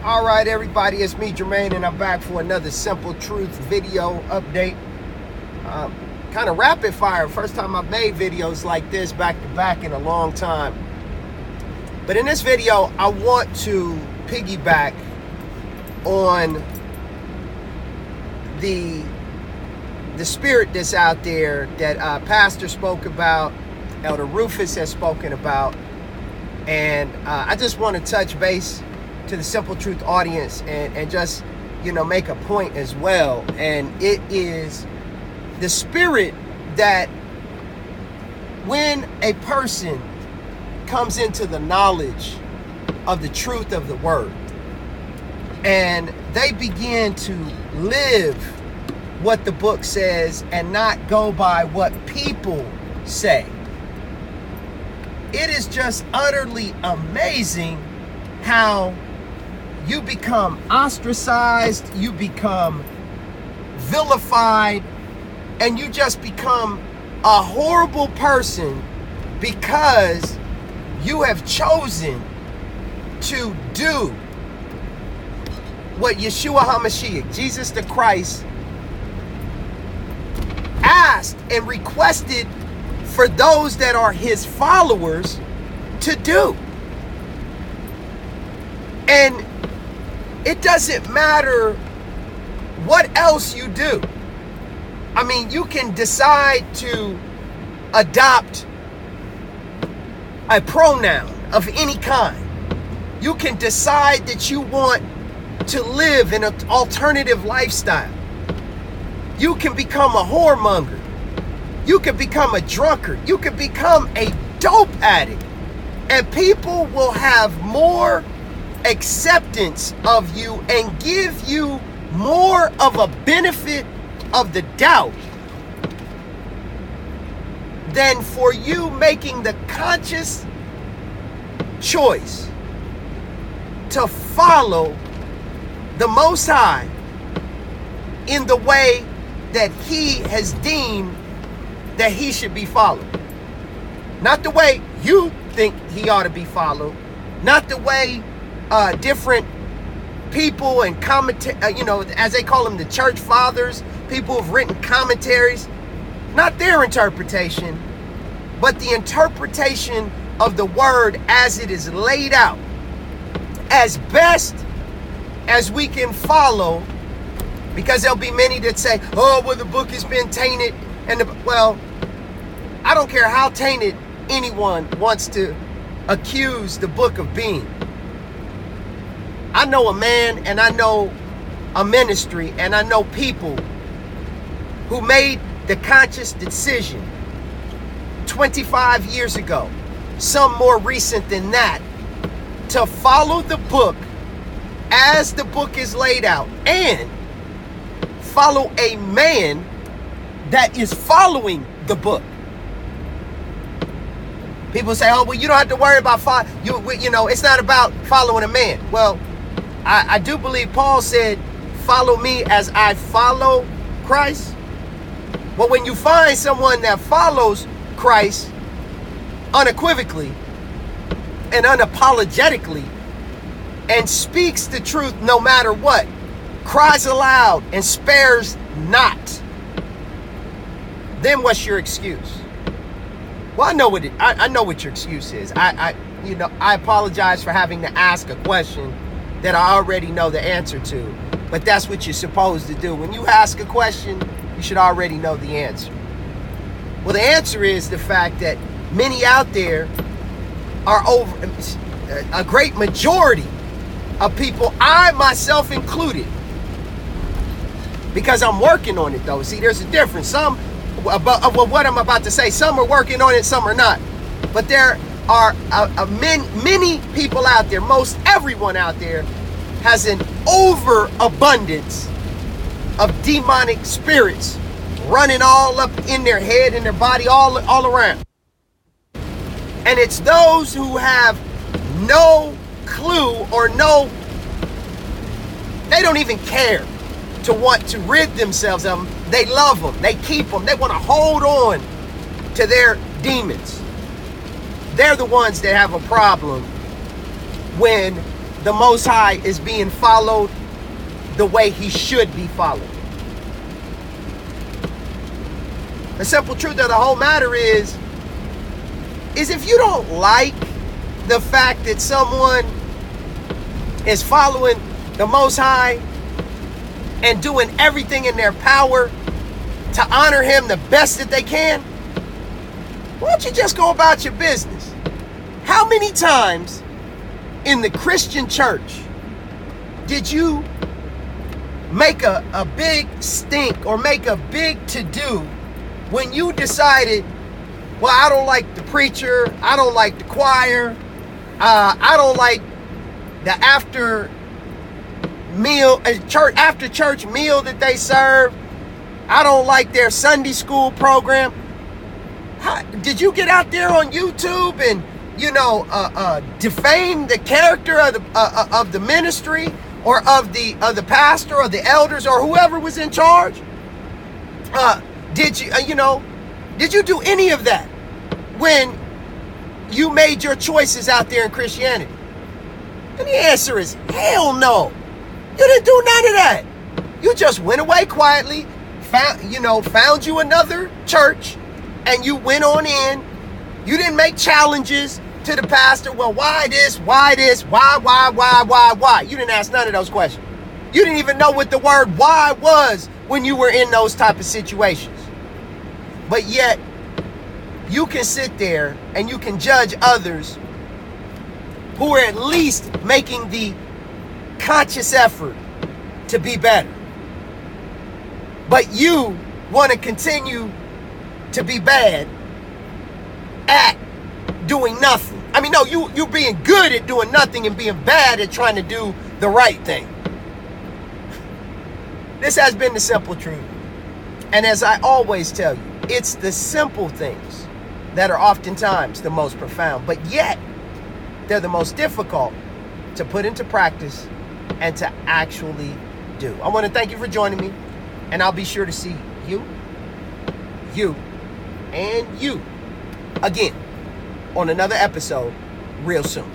All right, everybody, it's me, Jermaine, and I'm back for another Simple Truth video update. Kind of rapid fire. First time I've made videos like this back to back in a long time. But in this video, I want to piggyback on the spirit that's out there that Pastor spoke about, Elder Rufus has spoken about, and I just want to touch base to the Simple Truth audience and just, make a point as well. And it is the spirit that when a person comes into the knowledge of the truth of the word and they begin to live what the book says and not go by what people say, it is just utterly amazing how you become ostracized, you become vilified, and you just become a horrible person because you have chosen to do what Yeshua HaMashiach, Jesus the Christ, asked and requested for those that are his followers to do. And it doesn't matter what else you do. I mean, you can decide to adopt a pronoun of any kind. You can decide that you want to live in an alternative lifestyle. You can become a whoremonger. You can become a drunkard. You can become a dope addict. And people will have more acceptance of you and give you more of a benefit of the doubt than for you making the conscious choice to follow the Most High in the way that he has deemed that he should be followed. Not the way you think he ought to be followed, not the way different people and as they call them, the church fathers, people who've written commentaries, not their interpretation, but the interpretation of the word as it is laid out, as best as we can follow, because there'll be many that say, oh, well, the book has been tainted. Well, I don't care how tainted anyone wants to accuse the book of being. I know a man and I know a ministry and I know people who made the conscious decision 25 years ago, some more recent than that, to follow the book as the book is laid out and follow a man that is following the book. People say, oh, well, you don't have to worry about it's not about following a man. Well, I do believe Paul said, follow me as I follow Christ. Well, when you find someone that follows Christ unequivocally and unapologetically and speaks the truth no matter what, cries aloud and spares not, then what's your excuse? Well, I know what your excuse is. I apologize for having to ask a question that I already know the answer to. But that's what you're supposed to do. When you ask a question, you should already know the answer. Well, the answer is the fact that many out there are a great majority of people, I myself included, because I'm working on it though. See, there's a difference. Some of what I'm about to say, some are working on it, some are not. But there are many people out there, most everyone out there has an overabundance of demonic spirits running all up in their head and their body, all around. And it's those who have no clue or they don't even care to want to rid themselves of them. They love them. They keep them. They want to hold on to their demons. They're the ones that have a problem when the Most High is being followed the way he should be followed. The simple truth of the whole matter is if you don't like the fact that someone is following the Most High and doing everything in their power to honor him the best that they can, why don't you just go about your business? How many times in the Christian church did you make a big stink or make a big to-do when you decided, well, I don't like the preacher, I don't like the choir, I don't like the after church meal that they serve, I don't like their Sunday school program? Did you get out there on YouTube and defame the character of the ministry or of the pastor or the elders or whoever was in charge? Did you do any of that when you made your choices out there in Christianity? And the answer is hell no. You didn't do none of that. You just went away quietly, found you another church, and you went on in. You didn't make challenges to the pastor. Well, why this? Why this? Why? You didn't ask none of those questions. You didn't even know what the word why was when you were in those type of situations. But yet, you can sit there and you can judge others who are at least making the conscious effort to be better. But you want to continue to be bad at doing nothing. I mean, no, you being good at doing nothing and being bad at trying to do the right thing. This has been the simple truth. And as I always tell you, it's the simple things that are oftentimes the most profound, but yet they're the most difficult to put into practice and to actually do. I want to thank you for joining me, and I'll be sure to see you, and you again on another episode real soon.